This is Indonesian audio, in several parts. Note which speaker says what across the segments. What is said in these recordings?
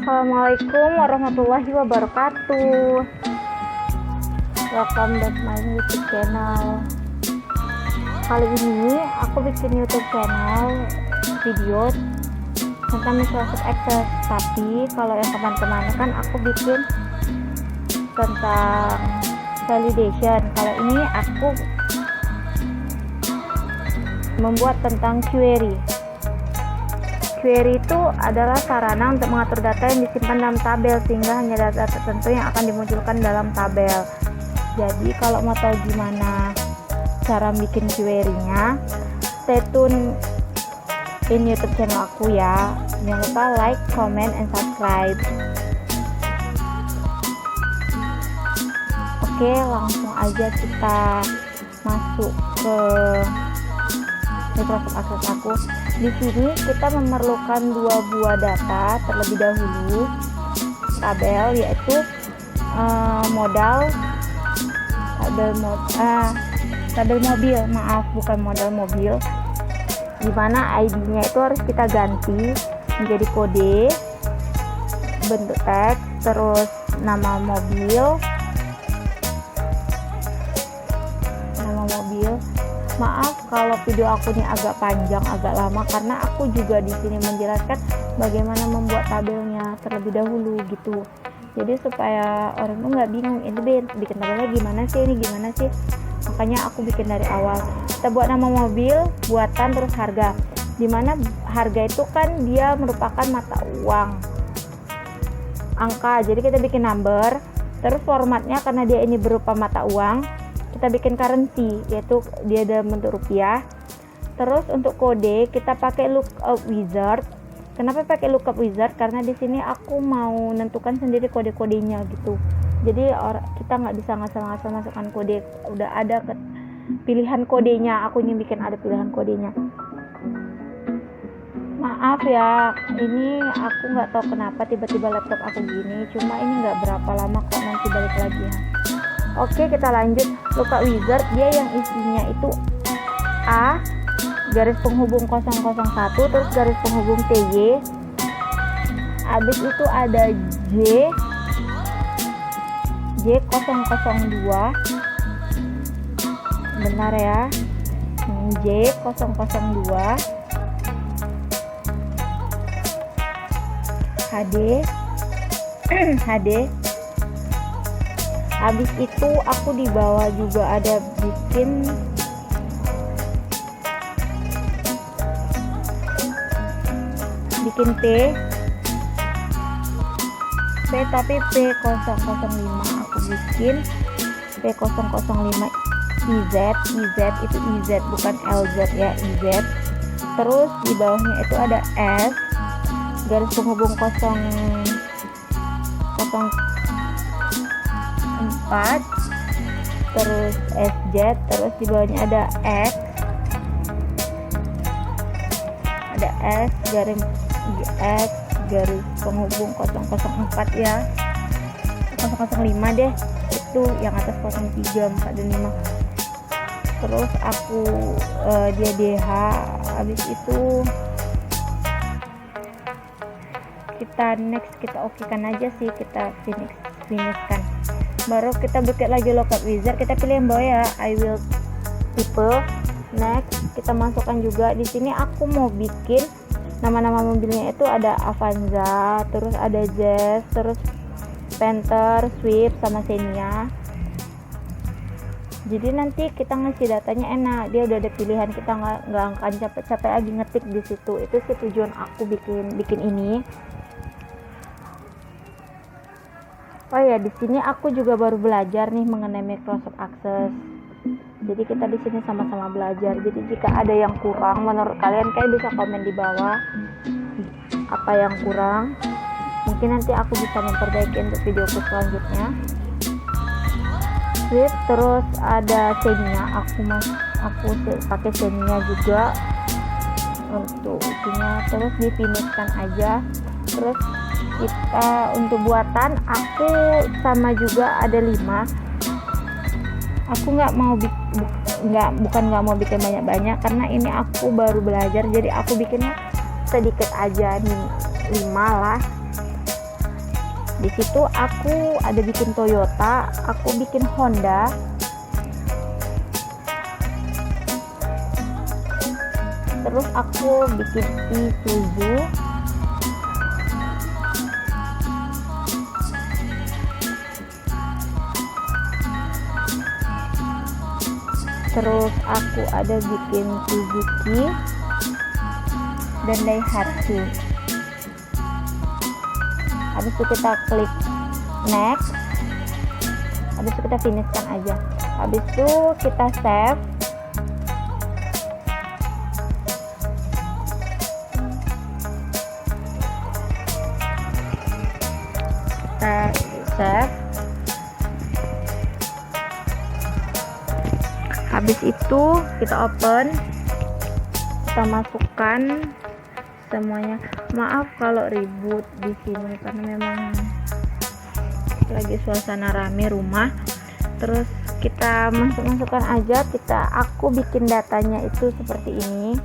Speaker 1: Assalamualaikum warahmatullahi wabarakatuh. Welcome back my YouTube channel. Kali ini aku bikin YouTube channel video tentang Microsoft Access. Tapi kalau yang kemarin-kemarin kan aku bikin tentang validation. Kalau ini aku membuat tentang query. Query itu adalah sarana untuk mengatur data yang disimpan dalam tabel sehingga hanya data tertentu yang akan dimunculkan dalam tabel. Jadi kalau mau tahu gimana cara bikin query-nya, stay tune in YouTube channel aku ya. Jangan lupa like, comment, and subscribe. Oke, langsung aja kita masuk ke Microsoft Access aku. Di sini kita memerlukan dua buah data terlebih dahulu, tabel, yaitu tabel mobil, maaf bukan modal mobil, dimana ID-nya itu harus kita ganti menjadi kode, bentuk teks, terus nama mobil. Maaf kalau video aku ini agak panjang, agak lama, karena aku juga di sini menjelaskan bagaimana membuat tabelnya terlebih dahulu gitu. Jadi supaya orang tuh nggak bingung, ini bikin tabelnya gimana sih, makanya aku bikin dari awal. Kita buat nama mobil, buatan, terus harga. Dimana harga itu kan dia merupakan mata uang, angka. Jadi kita bikin number, terus formatnya karena dia ini berupa mata uang, kita bikin currency, yaitu dia dalam bentuk rupiah. Terus untuk kode kita pakai lookup wizard. Kenapa pakai lookup wizard? Karena di sini aku mau menentukan sendiri kode-kodenya gitu. Jadi kita nggak bisa ngasal-ngasal masukkan kode. Udah ada pilihan kodenya. Aku ini bikin ada pilihan kodenya. Maaf ya, ini aku nggak tahu kenapa tiba-tiba laptop aku gini. Cuma ini nggak berapa lama kok, nanti balik lagi ya. Oke, kita lanjut. Lookup wizard dia yang isinya itu A garis penghubung 001 terus garis penghubung TY, habis itu ada J002, benar ya, J002, HD. Habis itu aku di bawah juga ada bikin P tapi P005 aku bikin P005 IZ itu IZ bukan LZ ya, IZ. Terus di bawahnya itu ada S garis penghubung 004, terus SZ, terus di bawahnya ada X, garis penghubung 004 ya, 005 deh, itu yang atas 03, 4 dan 5. Terus aku dia DH. Habis itu kita next, kita okekan aja sih, kita finishkan. Baru kita buka lagi lookup wizard, kita pilih yang bawah ya, I will tipe. Next kita masukkan juga di sini aku mau bikin nama-nama mobilnya itu ada Avanza, terus ada Jazz, terus Panther, Swift sama Xenia. Jadi nanti kita ngasih datanya enak, dia udah ada pilihan, kita nggak akan capek-capek lagi ngetik di situ. Itu sih tujuan aku bikin ini. Oh ya, di sini aku juga baru belajar nih mengenai Microsoft Access. Jadi kita di sini sama-sama belajar. Jadi jika ada yang kurang menurut kalian, bisa komen di bawah apa yang kurang. Mungkin nanti aku bisa memperbaiki untuk videoku selanjutnya. Terus ada Xenia, aku pakai Xenia juga untuk itunya. Terus difinishkan aja. Terus kita untuk buatan aku sama juga ada 5. Aku nggak mau bikin banyak-banyak karena ini aku baru belajar, jadi aku bikinnya sedikit aja nih, 5 lah. Di situ aku ada bikin Toyota, aku bikin Honda, terus aku bikin Isuzu, terus aku ada bikin Suzuki dan Daihatsu. Habis itu kita klik next, habis itu kita finishkan aja, habis itu kita save. Kita save. Habis itu kita open, kita masukkan semuanya. Maaf kalau ribut di sini karena memang lagi suasana rame rumah. Terus kita masukkan aja. Aku bikin datanya itu seperti ini.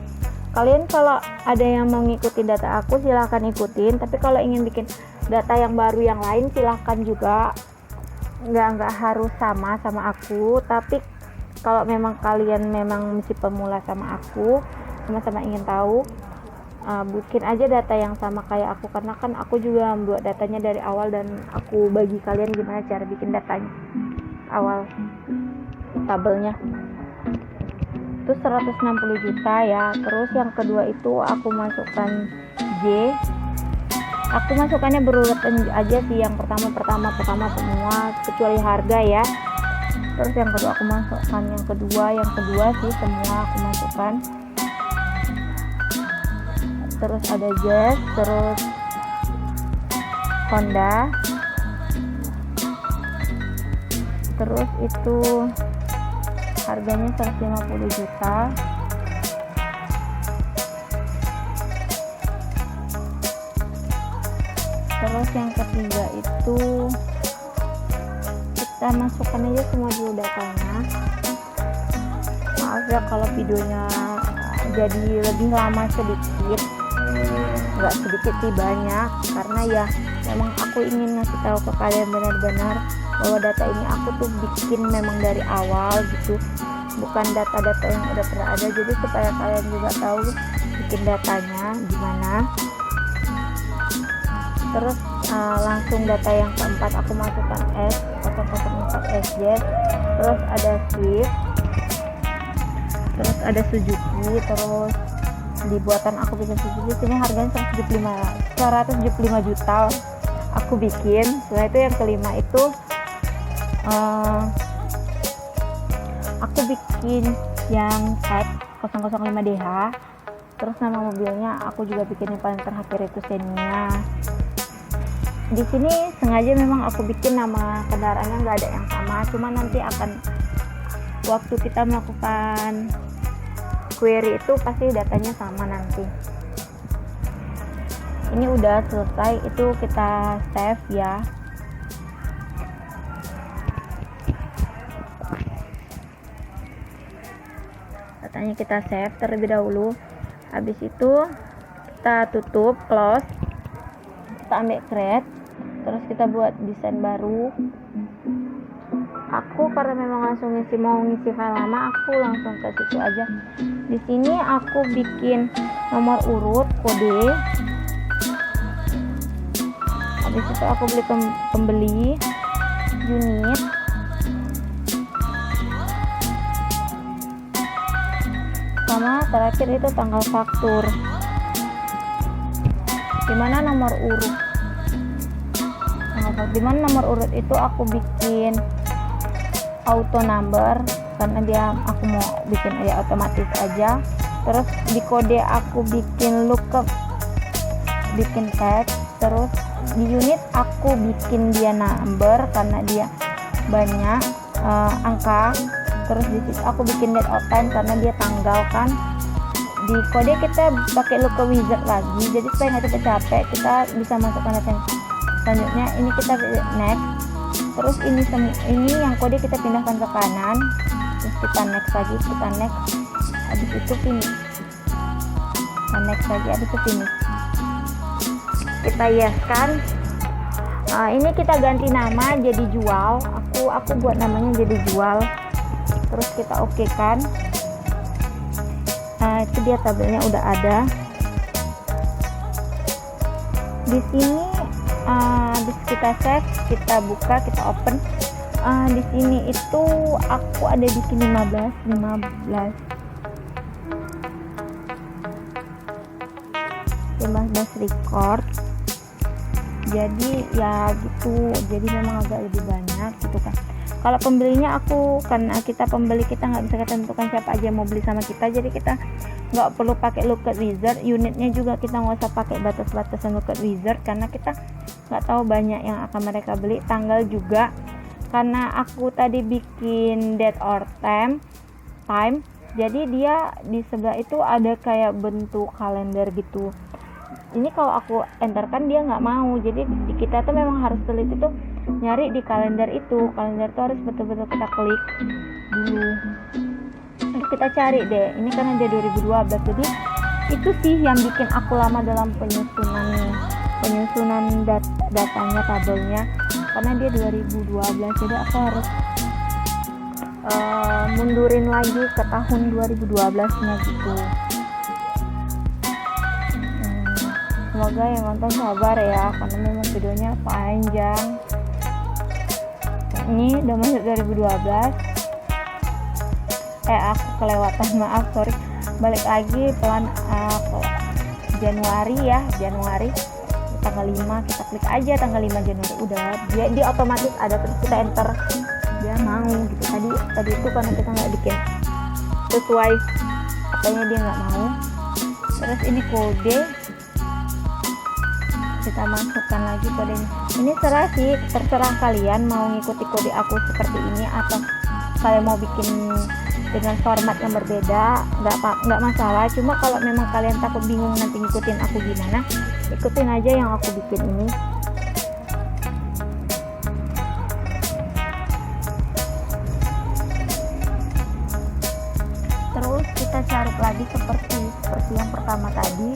Speaker 1: Kalian kalau ada yang mau ngikutin data aku silahkan ikutin, tapi kalau ingin bikin data yang baru yang lain silahkan juga, nggak harus sama aku. Tapi kalau memang kalian memang masih pemula sama aku, sama-sama ingin tahu, bikin aja data yang sama kayak aku, karena kan aku juga membuat datanya dari awal dan aku bagi kalian gimana cara bikin datanya awal tabelnya. Itu 160 juta ya. Terus yang kedua itu aku masukkan J. Aku masukkannya berurutan aja sih, yang pertama semua kecuali harga ya. Terus yang kedua aku masukkan yang kedua sih semua aku masukkan. Terus ada Jazz, terus Honda, terus itu harganya 150 juta. Terus yang ketiga itu kita masukkan aja semua dulu datanya. Maaf ya kalau videonya jadi lebih lama sedikit, nggak sedikit sih, banyak, karena ya memang aku ingin ngasih tahu ke kalian benar-benar bahwa data ini aku tuh bikin memang dari awal gitu, bukan data-data yang udah pernah ada. Jadi supaya kalian juga tahu bikin datanya gimana. Terus langsung data yang keempat aku masukkan S004SJ, terus ada Swift, terus ada Suzuki. Terus di buatan aku bikin Suzuki, sini harganya 175 juta aku bikin. Setelah itu yang kelima itu aku bikin yang X 005DH. Terus nama mobilnya aku juga bikin yang paling terakhir itu Xenia. Di sini sengaja memang aku bikin nama kendaraannya nggak ada yang sama, cuma nanti akan waktu kita melakukan query itu pasti datanya sama nanti. Ini udah selesai, itu kita save ya. Datanya kita save terlebih dahulu. Habis itu kita tutup, close, kita ambil create, terus kita buat desain baru. Aku karena memang langsung mau ngisi file lama, aku langsung ke situ aja. Di sini aku bikin nomor urut, kode. Habis itu aku beli pembeli, unit, sama terakhir itu tanggal faktur. Dimana nomor urut, dimana nomor urut itu aku bikin auto number karena aku mau bikin aja otomatis aja. Terus di kode aku bikin lookup, bikin tag. Terus di unit aku bikin dia number karena dia banyak angka. Terus di situ aku bikin date of time karena dia tanggal kan. Di kode kita pakai lookup wizard lagi, jadi supaya nggak capek kita bisa masukkan data yang selanjutnya. Ini kita next. Terus ini yang kode kita pindahkan ke kanan, terus kita next lagi, kita next, habis itu finish, kita next lagi, habis itu finish. Kita yes kan. Ini kita ganti nama jadi jual. Aku buat namanya jadi jual. Terus kita oke kan. Itu dia tabelnya udah ada. Di sini habis kita save, kita buka, kita open. Di sini itu aku ada bikin 15 record. Jadi ya gitu, jadi memang agak lebih banyak gitu kan. Kalau pembelinya karena kita pembeli, kita nggak bisa tentukan siapa aja yang mau beli sama kita, jadi kita nggak perlu pakai lookout wizard. Unitnya juga kita nggak usah pakai batas-batasan lookout wizard karena kita nggak tahu banyak yang akan mereka beli. Tanggal juga, karena aku tadi bikin date or time, jadi dia di sebelah itu ada kayak bentuk kalender gitu. Ini kalau aku enterkan dia nggak mau, jadi kita tuh memang harus teliti tuh nyari di kalender itu. Kalender tuh harus betul-betul kita klik dulu. Lalu kita cari deh, ini kan ada 2012, jadi itu sih yang bikin aku lama dalam penyusunan datanya, tabelnya, karena dia 2012, jadi aku harus mundurin lagi ke tahun 2012 nya gitu. Semoga yang nonton sabar ya, karena memang videonya panjang. Ini udah masuk 2012. Aku kelewatan, maaf, sorry. Balik lagi pelan ke Januari ya, Januari tanggal 5, kita klik aja tanggal 5 Januari, udah dia otomatis ada, terus kita enter, dia mau gitu. Tadi itu karena kita nggak bikin sesuai katanya, dia nggak mau. Terus ini kode, kita masukkan lagi kodenya. Ini terserah kalian mau ngikuti kode aku seperti ini atau kalian mau bikin dengan format yang berbeda, nggak masalah. Cuma kalau memang kalian takut bingung nanti ngikutin aku gimana, ikutin aja yang aku bikin ini. Terus kita cari lagi seperti yang pertama tadi,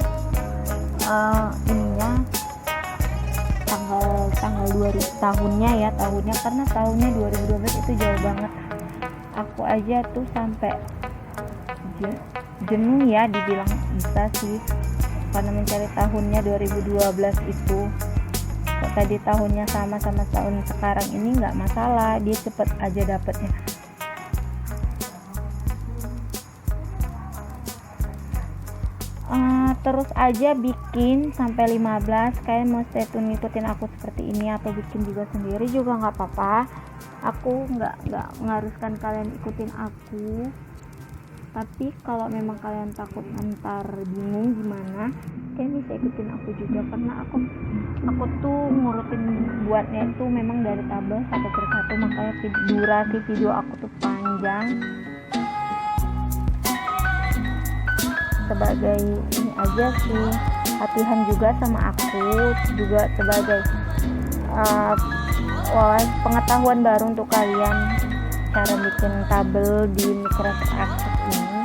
Speaker 1: ininya tanggal 2000 tahunnya karena tahunnya 2012 itu jauh banget. Aku aja tuh sampai jenuh ya, dibilang bisa sih, karena mencari tahunnya 2012 itu. Kok tadi tahunnya sama tahun sekarang ini nggak masalah, dia cepet aja dapetnya. Terus aja bikin sampai 15. Kalian mau stay tune ngikutin aku seperti ini atau bikin juga sendiri juga nggak apa-apa. Aku nggak mengharuskan kalian ikutin aku, tapi kalau memang kalian takut ntar bingung gimana, kalian bisa ikutin aku juga, karena aku tuh ngurutin buatnya itu memang dari tabel satu persatu, makanya durasi video aku tuh panjang. Sebagai ini aja sih, latihan juga sama aku, juga sebagai pengetahuan baru untuk kalian cara bikin tabel di Microsoft Access ini.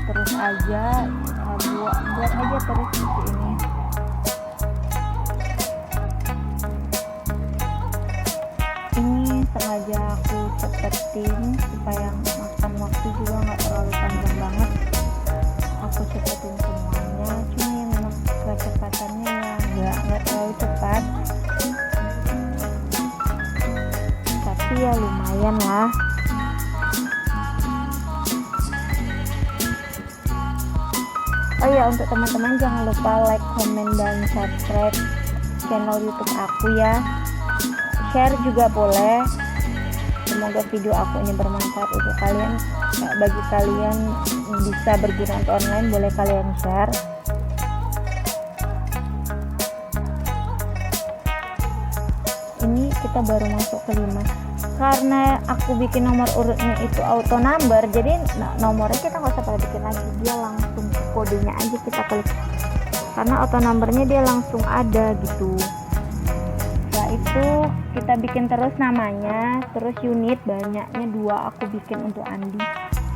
Speaker 1: Terus aja buat aja terus seperti ini. Ini sengaja aku cepetin supaya makan waktu juga nggak terlalu panjang banget. Aku cepetin semuanya, cuma yang memang kecepatannya ya nggak terlalu cepat, tapi ya lumayan lah. Oh ya, untuk teman-teman jangan lupa like, comment, dan subscribe channel YouTube aku ya. Share juga boleh. Semoga video aku ini bermanfaat untuk kalian. Bagi kalian bisa berguna untuk online, boleh kalian share. Ini kita baru masuk ke 5. Karena aku bikin nomor urutnya itu auto number, jadi nomornya kita nggak usah pada bikin lagi, dia langsung kodenya aja kita klik, karena auto numbernya dia langsung ada gitu. Setelah itu kita bikin terus namanya, terus unit banyaknya 2 aku bikin untuk Andi,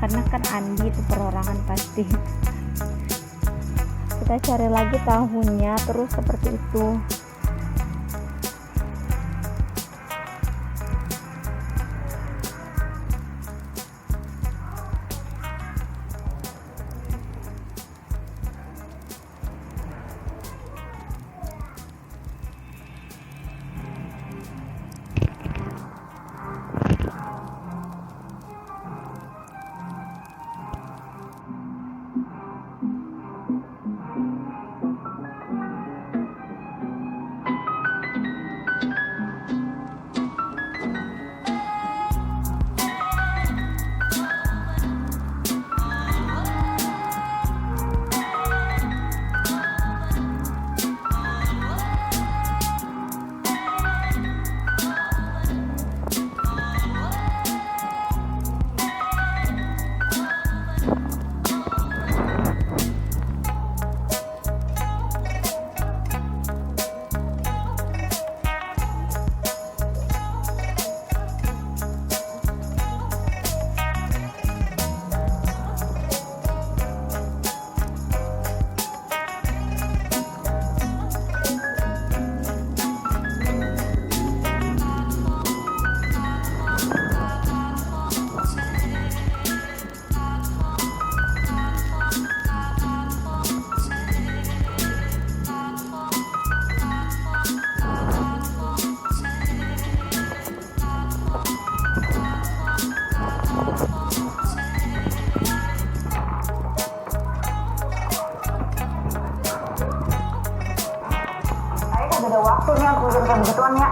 Speaker 1: karena kan Andi itu perorangan pasti. Kita cari lagi tahunnya, terus seperti itu.
Speaker 2: waktunya untuk kayak begituan ya.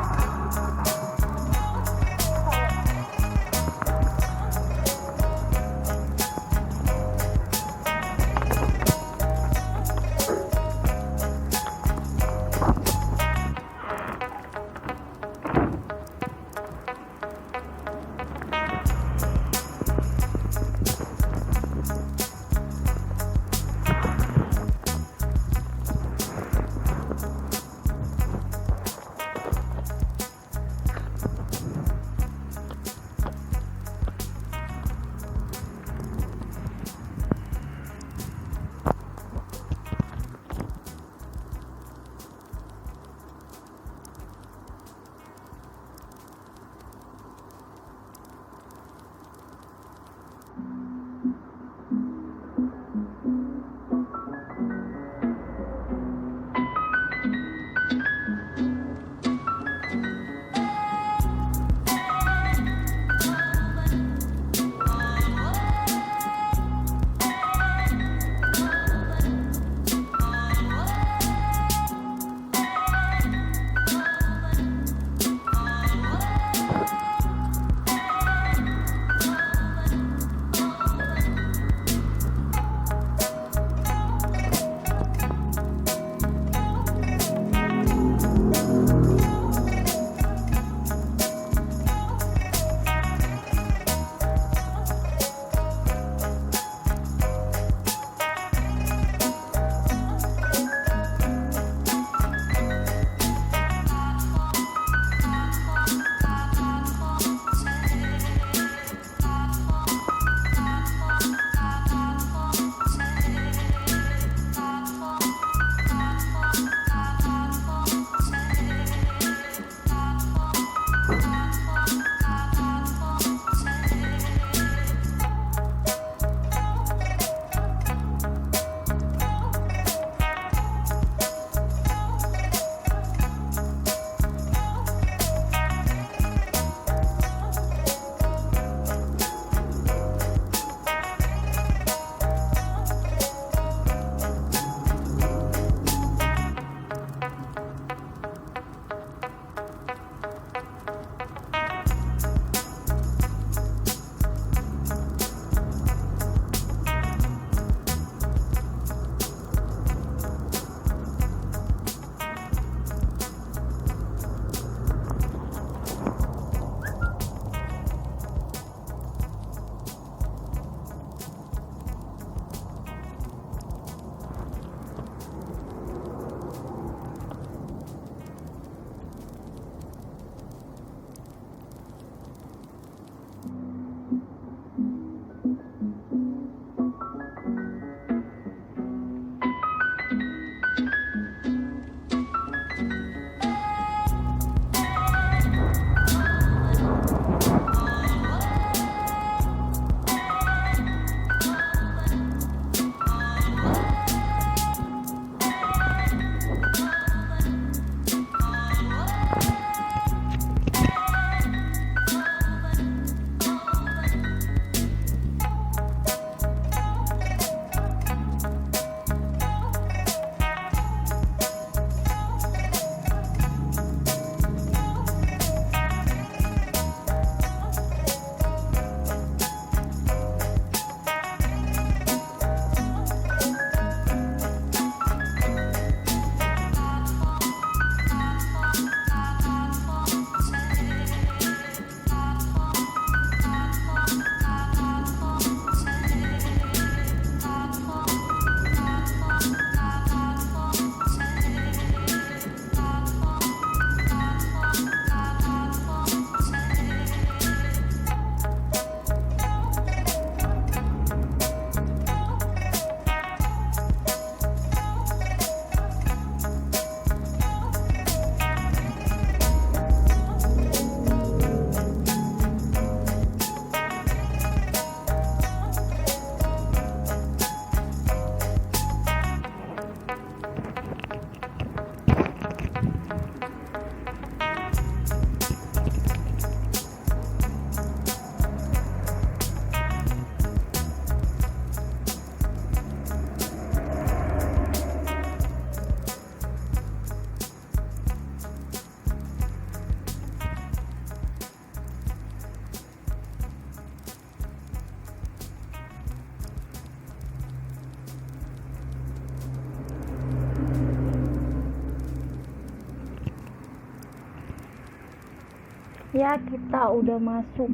Speaker 1: Ya, kita udah masuk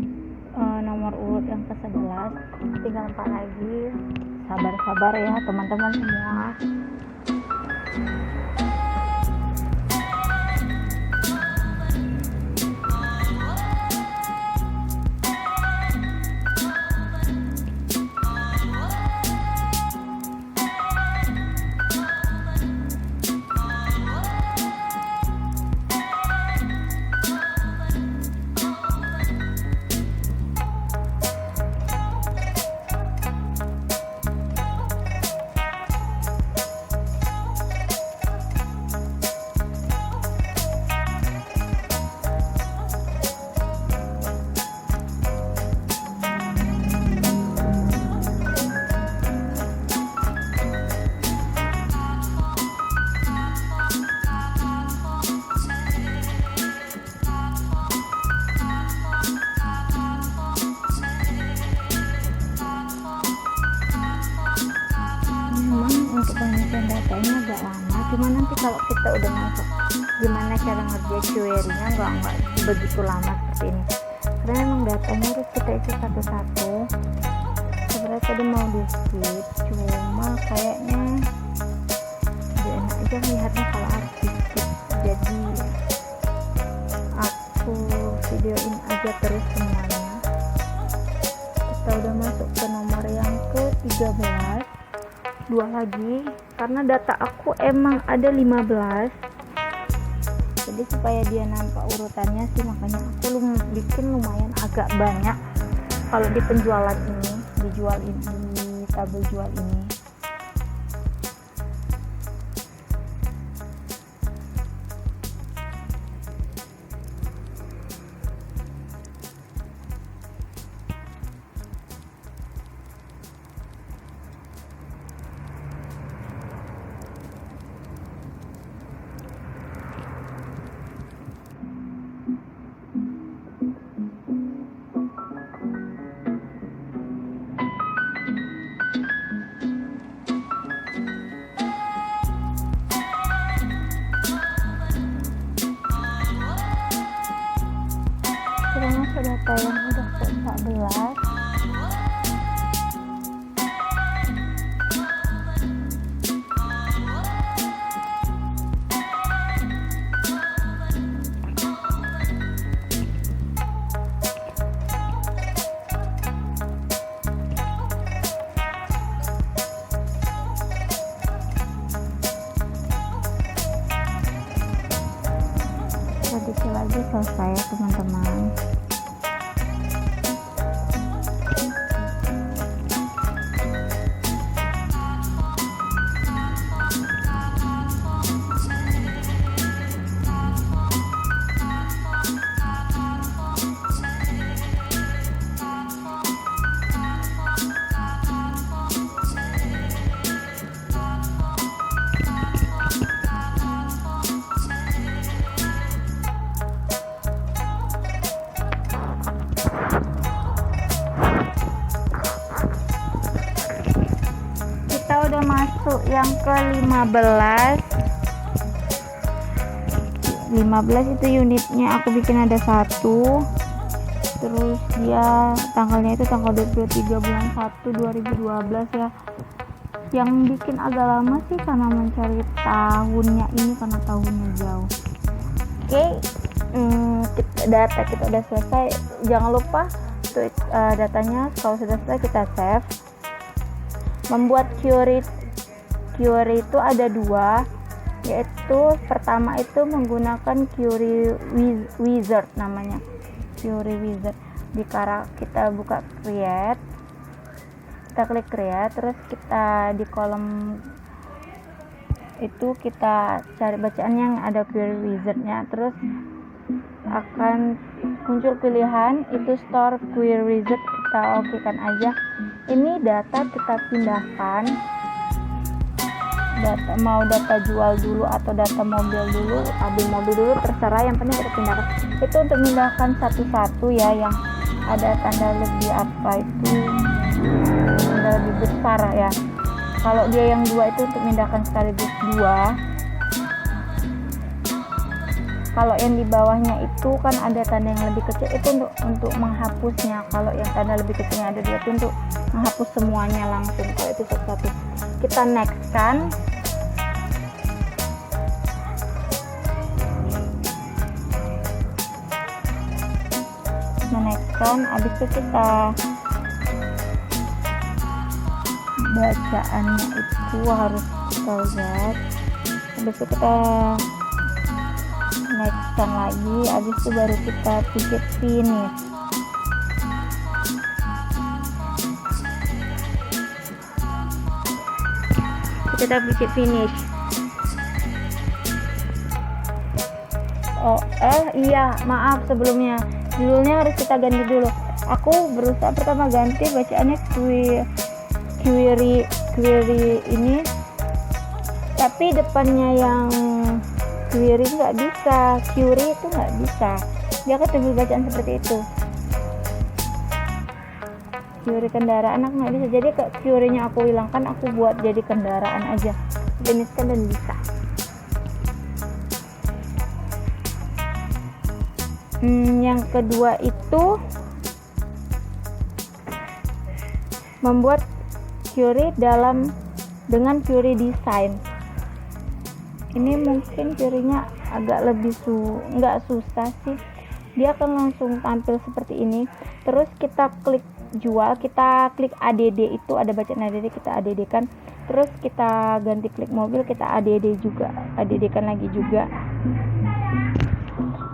Speaker 1: nomor urut yang ke-11, tinggal 4 lagi. Sabar-sabar ya teman-teman semua. Untuk pengisian datanya agak lama, cuman nanti kalau kita udah masuk gimana cara ngerjain query-nya nggak begitu lama seperti ini, karena memang datanya harus kita isi satu-satu. Sebenarnya tadi mau di skip, cuma kayaknya dia enak aja melihatnya kalau harus di skip, jadi aku videoin aja terus semuanya. Kita udah masuk ke nomor yang ke-13, 2 lagi, karena data aku emang ada 15, jadi supaya dia nampak urutannya sih, makanya aku bikin lumayan agak banyak kalau di penjualan ini, dijual ini, di tabel jual ini. Sudah masuk data yang udah ke-14. Sedikit lagi selesai ya teman-teman. Udah masuk yang ke-15. 15 itu unitnya aku bikin ada 1, terus dia tanggalnya itu tanggal 23 bulan 1 2012 ya. Yang bikin agak lama sih karena mencari tahunnya ini, karena tahunnya jauh. Oke, data kita udah selesai. Jangan lupa untuk datanya kalau sudah selesai kita save. Membuat query itu ada 2, yaitu pertama itu menggunakan query wizard, namanya query wizard. Kita buka create, kita klik create, terus kita di kolom itu kita cari bacaan yang ada query wizardnya, terus akan muncul pilihan itu store query wizard, kita oke kan aja. Ini data kita pindahkan, mau data jual dulu atau data mobil dulu, ambil mobil dulu, terserah, yang penting kita pindahkan. Itu untuk pindahkan satu-satu ya, yang ada tanda lebih apa itu tanda lebih besar ya. Kalau dia yang 2 itu untuk pindahkan sekaligus 2. Kalau yang di bawahnya itu kan ada tanda yang lebih kecil, itu untuk menghapusnya. Kalau yang tanda lebih kecilnya ada dia itu untuk menghapus semuanya langsung. Kalau itu satu-satu kita next kan. Next kan, habis itu kita bacaannya itu harus kita lihat. Habis itu kita next kan lagi, habis itu baru kita titik finish. Kita bikin finish. Iya, maaf sebelumnya, judulnya harus kita ganti dulu. Aku berusaha pertama ganti bacaannya query ini, tapi depannya yang query nggak bisa, query itu nggak bisa, dia ketemu bacaan seperti itu. Query kendaraan aku nggak bisa, jadi ke query-nya aku hilangkan, aku buat jadi kendaraan aja, jeniskan dan bisa. Yang kedua itu membuat query dengan query design. Ini mungkin query-nya agak lebih nggak susah sih, dia akan langsung tampil seperti ini. Terus kita klik jual, kita klik ADD, itu ada bacaan ADD, kita ADD kan. Terus kita ganti klik mobil, kita ADD juga, ADD kan lagi juga,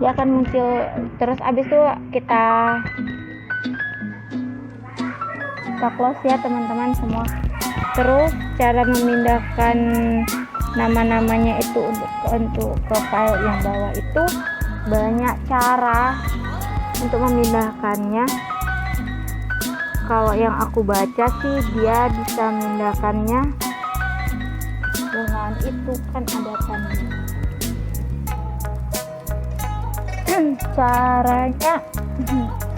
Speaker 1: dia akan muncul. Terus abis itu kita close ya teman-teman semua. Terus cara memindahkan nama-namanya itu untuk ke file yang bawah itu banyak cara untuk memindahkannya. Kalau yang aku baca sih dia bisa memindahkannya dengan itu kan ada tanda. Caranya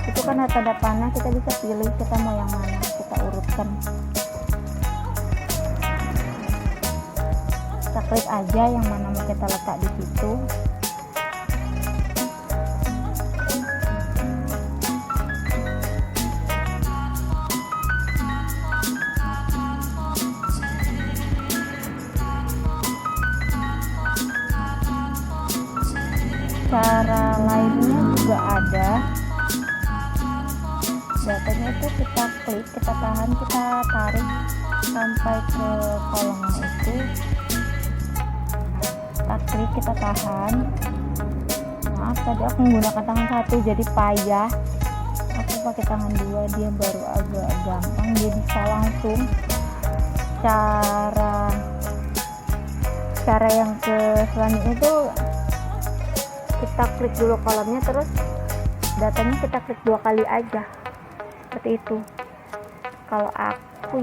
Speaker 1: itu kan ada tanda panah, kita bisa pilih kita mau yang mana, kita urutkan. Kita klik aja yang mana mau kita letak di situ. Cara lainnya juga ada, datanya itu kita klik, kita tahan, kita tarik sampai ke kolomnya itu, kita klik, kita tahan. Maaf tadi aku menggunakan tangan satu jadi payah, aku pakai tangan dua, dia baru agak gampang, dia bisa langsung. Cara yang ke selanjutnya itu kita klik dulu kolomnya, terus datanya kita klik 2 kali aja, seperti itu. Kalau aku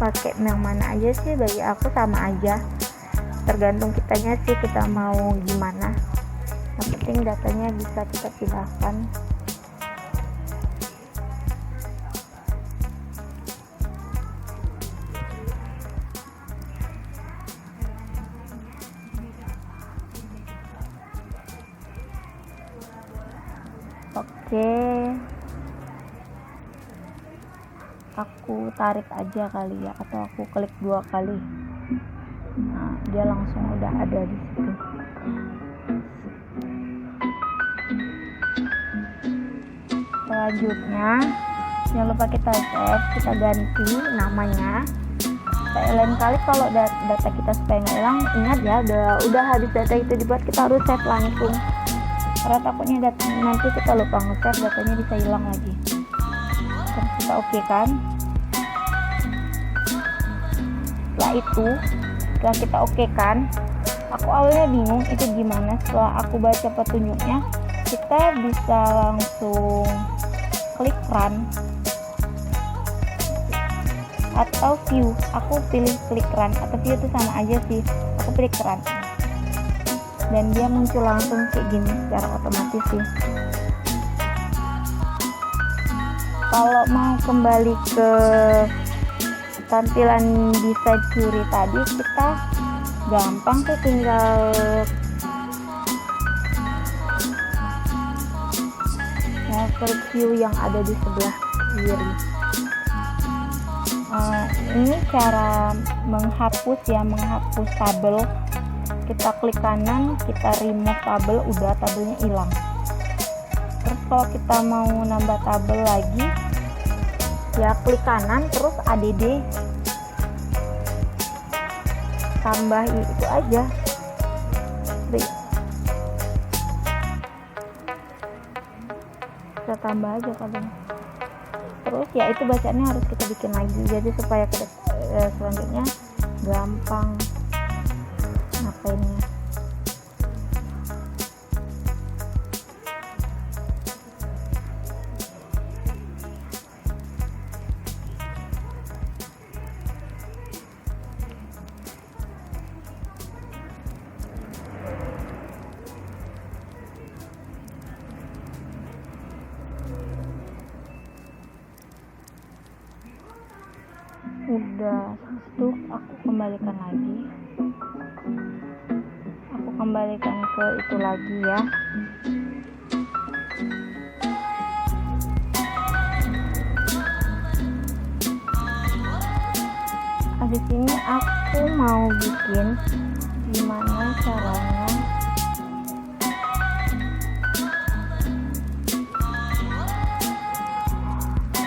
Speaker 1: pakai yang mana aja sih, bagi aku sama aja, tergantung kitanya sih kita mau gimana. Yang penting datanya bisa kita pindahkan. Oke, aku tarik aja kali ya, atau aku klik 2 kali. Nah, dia langsung udah ada di situ. Selanjutnya jangan lupa kita save, kita ganti namanya. Lain kali kalau data kita supaya nggak hilang, ingat ya, udah habis data itu dibuat, kita harus save langsung, karena takutnya nanti kita lupa nge-save, datanya bisa hilang lagi. Terus kita oke kan. Setelah itu setelah kita oke kan, aku awalnya bingung itu gimana. Setelah aku baca petunjuknya, kita bisa langsung klik run atau view. Aku pilih klik run atau view, itu sama aja sih, aku pilih run dan dia muncul langsung kayak gini secara otomatis sih. Kalau mau kembali ke tampilan desain query tadi, kita gampang tuh, tinggal street view yang ada di sebelah kiri. Ini cara menghapus tabel. Kita klik kanan, kita remove tabel, udah tabelnya hilang. Terus kalau kita mau nambah tabel lagi, ya klik kanan terus add, tambah itu aja. Kita tambah aja tabelnya. Terus ya itu bacaannya harus kita bikin lagi, jadi supaya kita selanjutnya gampang ngapainnya. Udah itu aku kembalikan ke itu lagi ya. Habis ini aku mau bikin gimana caranya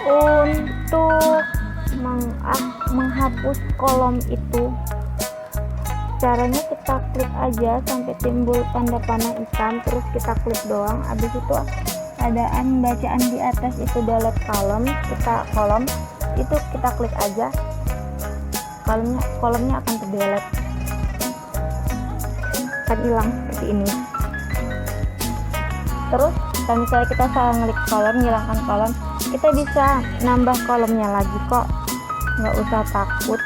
Speaker 1: untuk menghapus kolom itu. Caranya kita klik aja sampai timbul tanda panah hitam, terus kita klik doang. Habis itu adaan bacaan di atas itu delete kolom, itu kita klik aja, kolomnya akan terdelete, akan hilang seperti ini. Terus kalau misalnya kita salah ngeklik kolom, hilangkan kolom, kita bisa nambah kolomnya lagi kok, nggak usah takut.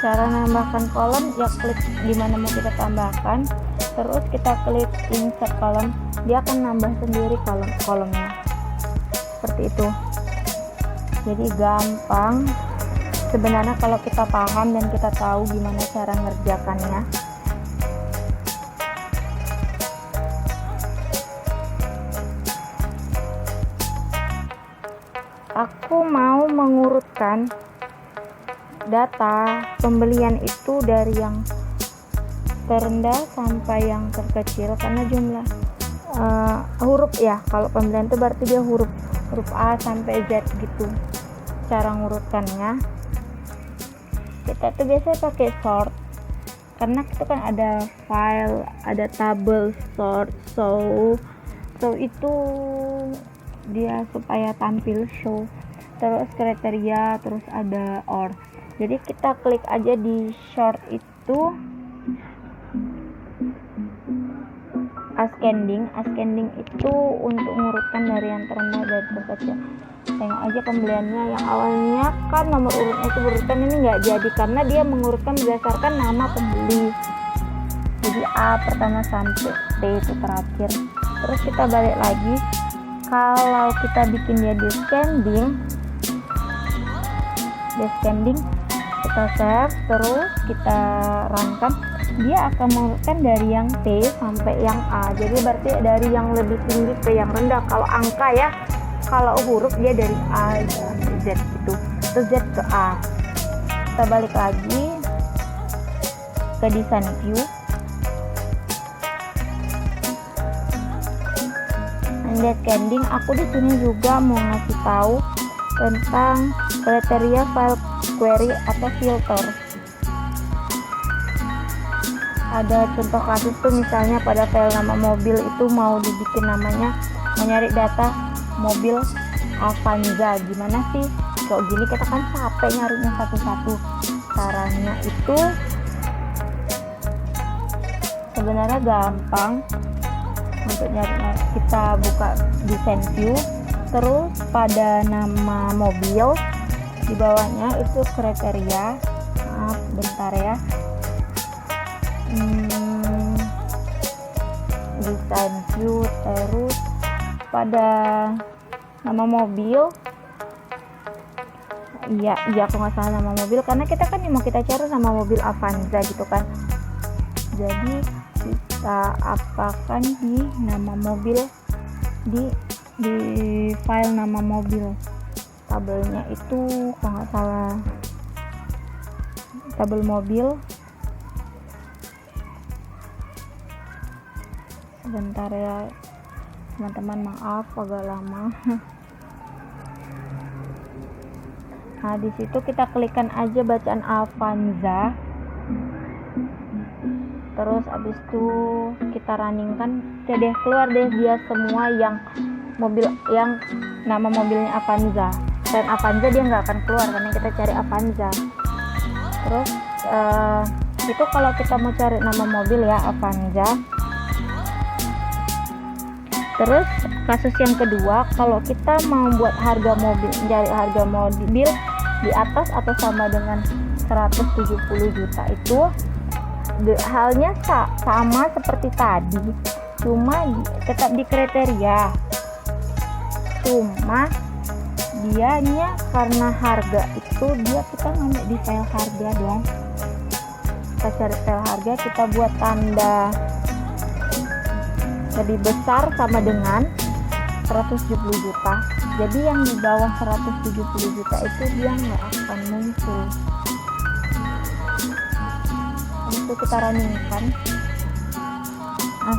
Speaker 1: Cara nambahkan kolom ya klik di mana mau kita tambahkan, terus kita klik insert kolom, dia akan nambah sendiri kolomnya seperti itu. Jadi gampang sebenarnya kalau kita paham dan kita tahu gimana cara ngerjakannya. Aku mau mengurutkan data pembelian itu dari yang terendah sampai yang terkecil, karena jumlah huruf ya, kalau pembelian itu berarti dia huruf A sampai Z gitu cara ngurutkannya. Kita tuh biasanya pakai sort, karena itu kan ada file, ada tabel, sort, so itu dia supaya tampil show, terus kriteria, terus ada or. Jadi kita klik aja di short itu, ascending itu untuk mengurutkan dari yang terendah dan terkecil. Tengok aja pembeliannya, yang awalnya kan nomor urutnya itu berurutan, ini nggak jadi karena dia mengurutkan berdasarkan nama pembeli. Jadi A pertama sampai T itu terakhir. Terus kita balik lagi, kalau kita bikin dia descending, kita save, terus kita runkan, dia akan mengurutkan dari yang T sampai yang A. Jadi berarti dari yang lebih tinggi ke yang rendah. Kalau angka ya, kalau huruf dia dari A sampai Z gitu, terus Z ke A. Kita balik lagi ke design view, descending. Aku di sini juga mau ngasih tahu tentang kriteria file query atau filter. Ada contoh kasus tuh, misalnya pada file nama mobil itu mau dibikin namanya, mau nyari data mobil Avanza, gimana sih kayak gini, kita kan capek nyarinya satu-satu. Caranya itu sebenarnya gampang untuk nyarinya. Kita buka design view, terus pada nama mobil di bawahnya itu kriteria, maaf bentar ya, design view, terus pada nama mobil iya aku nggak salah nama mobil, karena kita kan yang mau kita cari nama mobil Avanza gitu kan. Jadi kita apakan di nama mobil, di file nama mobil, tabelnya itu kalau nggak salah tabel mobil. Sebentar ya teman-teman, maaf agak lama. Nah di situ kita klikkan aja bacaan Avanza, terus abis itu kita runningkan, deh keluar deh dia semua yang mobil yang nama mobilnya Avanza. Dan Avanza dia nggak akan keluar karena kita cari Avanza. Terus itu kalau kita mau cari nama mobil ya Avanza. Terus kasus yang kedua, kalau kita mau buat harga mobil, cari harga mobil di atas atau sama dengan 170 juta, itu halnya sama seperti tadi, cuma tetap di kriteria, cuma dianya karena harga itu kita ngambil di file harga dong. Kita cari file harga, kita buat tanda lebih besar sama dengan 170 juta. Jadi yang di bawah 170 juta itu dia nggak akan muncul. Itu kita runningkan. Nah,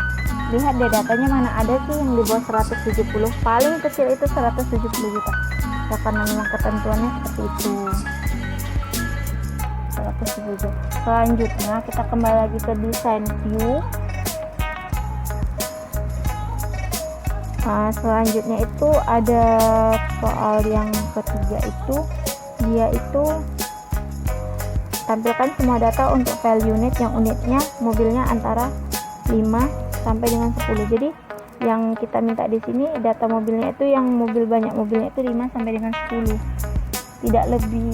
Speaker 1: lihat deh datanya mana ada sih yang di bawah 170. Paling kecil itu 170 juta. Ya, karena memang ketentuannya seperti itu. 170 juta. Selanjutnya kita kembali lagi ke design view. Nah, selanjutnya itu ada soal yang ketiga, itu dia itu tampilkan semua data untuk file unit yang unitnya mobilnya antara 5 sampai dengan 10. Jadi yang kita minta di sini data mobilnya itu yang banyak mobilnya itu 5 sampai dengan 10. Tidak lebih,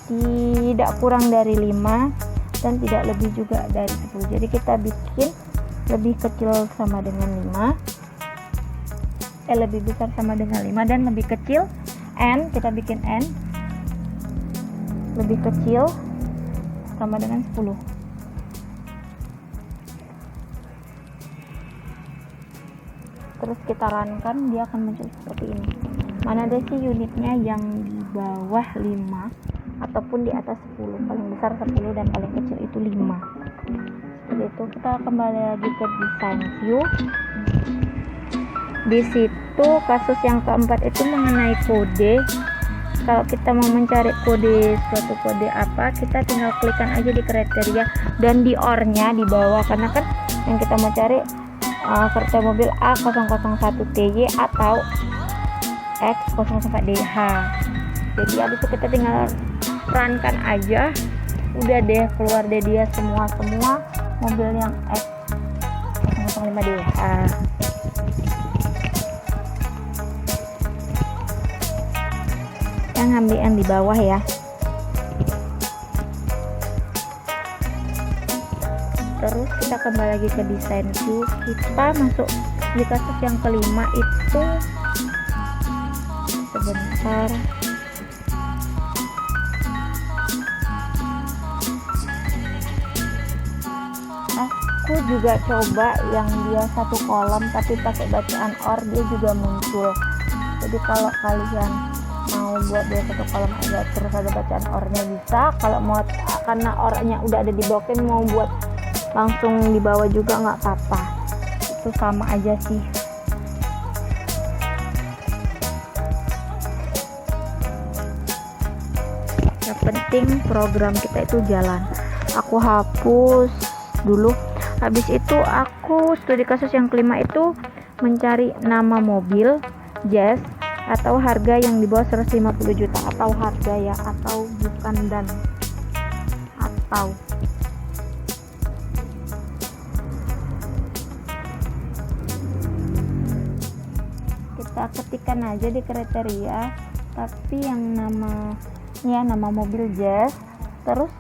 Speaker 1: tidak kurang dari 5 dan tidak lebih juga dari 10. Jadi kita bikin lebih kecil sama dengan 5. Lebih besar sama dengan 5 dan lebih kecil n, kita bikin n lebih kecil sama dengan 10. Terus kita runkan, dia akan muncul seperti ini. Mana ada sih unitnya yang di bawah 5 ataupun di atas 10, paling besar 10 dan paling kecil itu 5. Seperti itu. Kita kembali lagi ke design view. Di situ kasus yang keempat itu mengenai kode. Kalau kita mau mencari suatu kode apa, kita tinggal klikkan aja di kriteria dan di OR-nya di bawah, karena kan yang kita mau cari kriteria mobil A001TY atau X04DH. Jadi habis itu kita tinggal runkan aja, udah deh keluar deh dia semua mobil yang X005DH. Yang ambil yang di bawah ya. Terus kita kembali lagi ke design view. Kita masuk di kasus yang kelima itu, sebentar, aku juga coba yang dia satu kolom tapi pakai bacaan OR, dia juga muncul. Jadi kalau kalian mau buat dia satu kolom aja terus ada bacaan OR-nya bisa. Kalau mau karena OR-nya udah ada di bloknya, mau buat langsung di bawah juga nggak apa-apa, itu sama aja sih. Yang penting program kita itu jalan. Aku hapus dulu. Habis itu aku studi kasus yang kelima itu mencari nama mobil Jazz atau harga yang di bawah 150 juta, atau harga ya, atau bukan dan atau. Kita ketikkan aja di kriteria, tapi yang nama mobil Jazz. Terus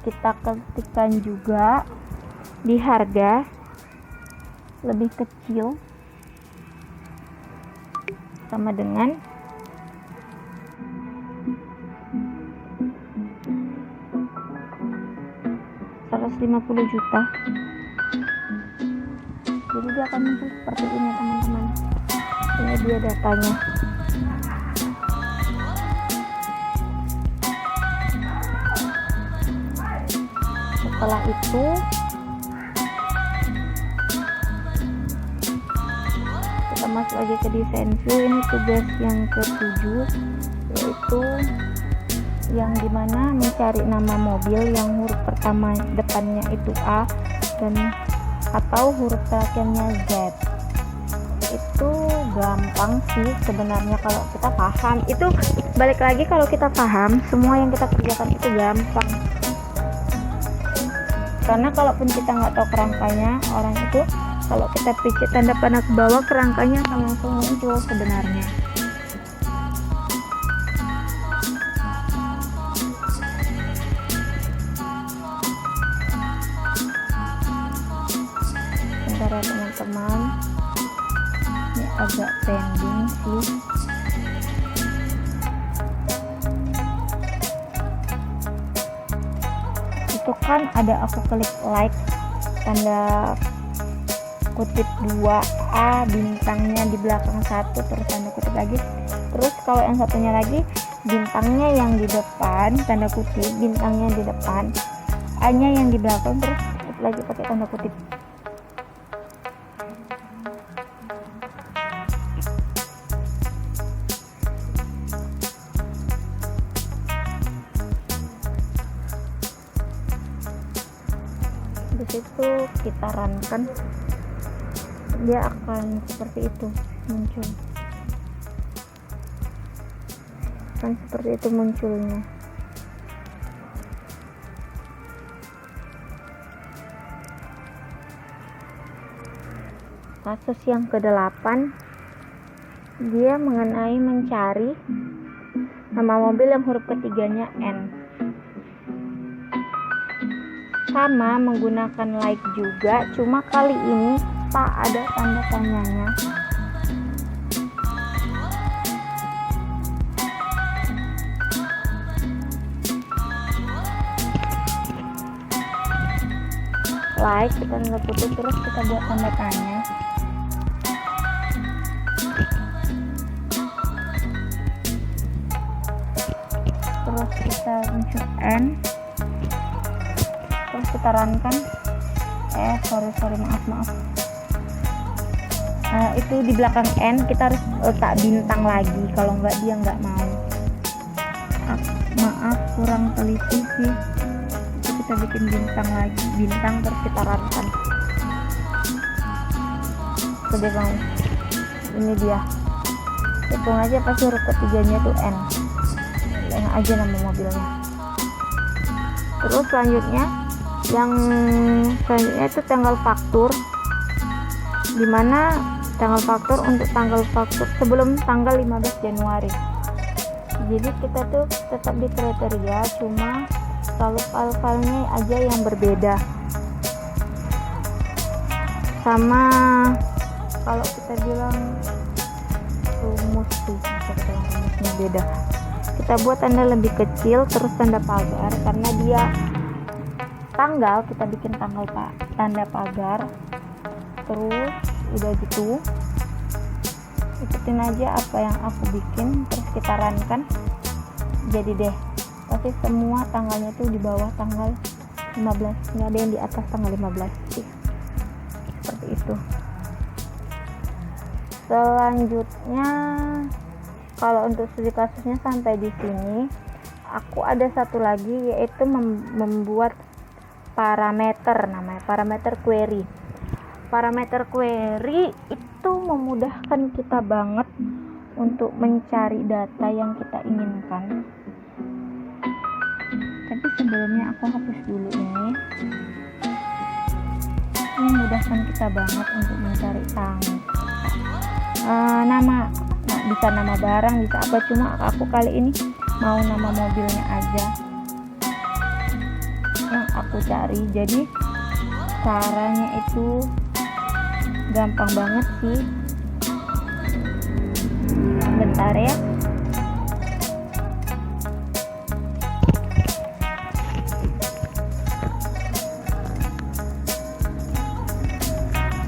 Speaker 1: kita ketikkan juga di harga lebih kecil sama dengan 250 juta. Jadi dia akan muncul seperti ini teman-teman. Ini dia datanya. Setelah itu kita masuk lagi ke desain view. Ini tugas yang ke-7, yaitu yang dimana mencari nama mobil yang huruf pertama depannya itu A dan atau huruf terakhirnya Z. Itu gampang sih sebenarnya kalau kita paham. Itu balik lagi, kalau kita paham, semua yang kita kerjakan itu gampang. Karena kalaupun kita nggak tahu kerangkanya, orang itu kalau kita picit tanda panah ke bawah, kerangkanya akan langsung muncul sebenarnya. Bentar ya teman-teman, ini agak pending sih. Itu kan ada aku klik like tanda kutip 2A, bintangnya di belakang 1, terus tanda kutip lagi. Terus kalau yang satunya lagi, bintangnya yang di depan, tanda kutip, bintangnya di depan, A nya yang di belakang, terus kutip lagi pakai tanda kutip. Di situ kita runkan, dia akan seperti itu muncul, akan seperti itu munculnya. Kasus yang ke-8, dia mengenai mencari nama mobil yang huruf ketiganya N. Sama menggunakan like juga, cuma kali ini tak ada tanda tanyanya. Like kita tanda kutip, terus kita buat tanda tanya. Terus kita unsur N, terus kita runkan. Sorry maaf. Itu di belakang N kita harus letak bintang lagi, kalau enggak dia enggak mau. Maaf kurang teliti sih. Itu kita bikin bintang lagi, bintang terus kita runkan. Gede banget. Ini dia. Hitung aja pas huruf ketiganya itu N. Yang aja nama mobilnya. Terus selanjutnya itu tanggal faktur, dimana tanggal faktur untuk tanggal faktur sebelum tanggal 15 Januari. Jadi kita tuh tetap di kriteria, cuma selalu file-filenya aja yang berbeda. Sama kalau kita bilang rumus sih, rumusnya beda. Kita buat tanda lebih kecil, terus tanda pagar, karena dia tanggal, kita bikin tanda pagar. Terus udah gitu ikutin aja apa yang aku bikin, terus kita runkan. Jadi deh, pasti semua tanggalnya tuh di bawah tanggal 15, nggak ada yang di atas tanggal 15 sih. Seperti itu. Selanjutnya kalau untuk studi kasusnya sampai di sini, aku ada satu lagi, yaitu membuat parameter, namanya parameter query. Parameter query itu memudahkan kita banget untuk mencari data yang kita inginkan. Tapi sebelumnya aku hapus dulu ini. Ini memudahkan kita banget untuk mencari nama, bisa nama barang, bisa apa, cuma aku kali ini mau nama mobilnya aja yang aku cari. Jadi caranya itu gampang banget sih. Bentar ya.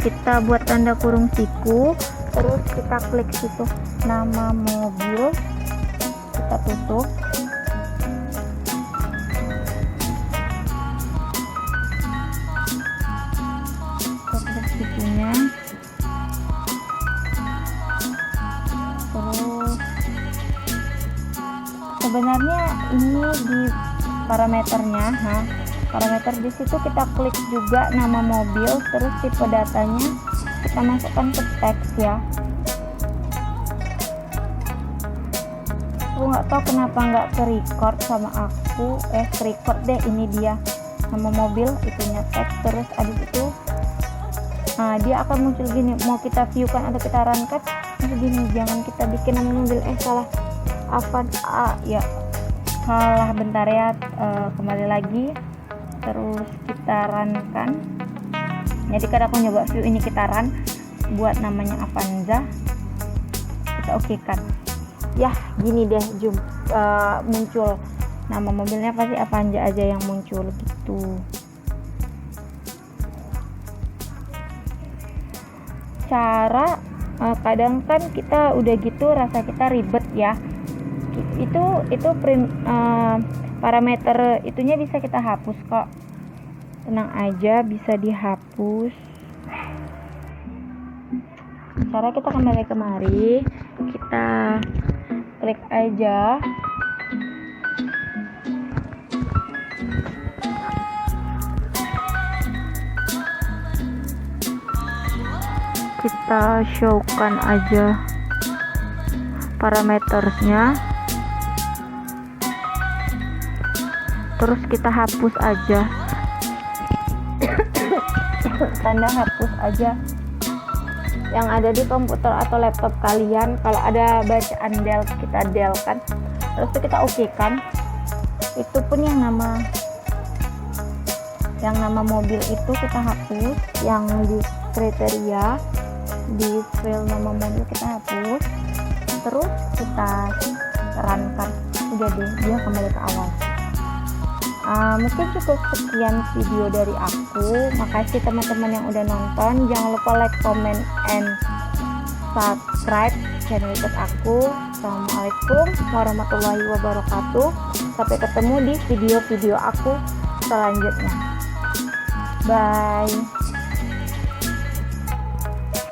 Speaker 1: kita buat tanda kurung siku, terus kita klik situ nama mobil, kita tutup. Klik situnya, terus sebenarnya ini di parameternya, parameter di situ kita klik juga nama mobil, terus tipe datanya kita masukkan ke teks ya. Aku nggak tahu kenapa nggak ke record sama aku, ke record deh, ini dia nama mobil, itunya teks, terus abis itu dia akan muncul gini, mau kita view kan atau kita run kan, gini, jangan kita bikin nama mobil, salah ya, salah, bentar ya, kembali lagi, terus kita run kan. Jadi kalau aku nyoba view ini, kita run buat namanya Avanza, kita oke kan ya, gini deh muncul nama mobilnya, pasti Avanza aja yang muncul gitu. Cara kadang kan kita udah gitu rasa kita ribet ya, itu parameter itunya bisa kita hapus kok, tenang aja, bisa dihapus. Cara kita kembali kemari, kita klik aja, kita showkan aja parametersnya, terus kita hapus aja tanda hapus aja yang ada di komputer atau laptop kalian. Kalau ada bacaan del, kita del kan, terus itu kita oke kan. Itu pun yang nama mobil itu kita hapus, yang di kriteria di file nama mobil kita hapus, terus kita run kan, udah deh, dia kembali ke awal. Mungkin cukup sekian video dari aku. Makasih teman-teman yang udah nonton. Jangan lupa like, comment, and subscribe channel YouTube aku. Assalamualaikum warahmatullahi wabarakatuh. Sampai ketemu di video-video aku selanjutnya. Bye.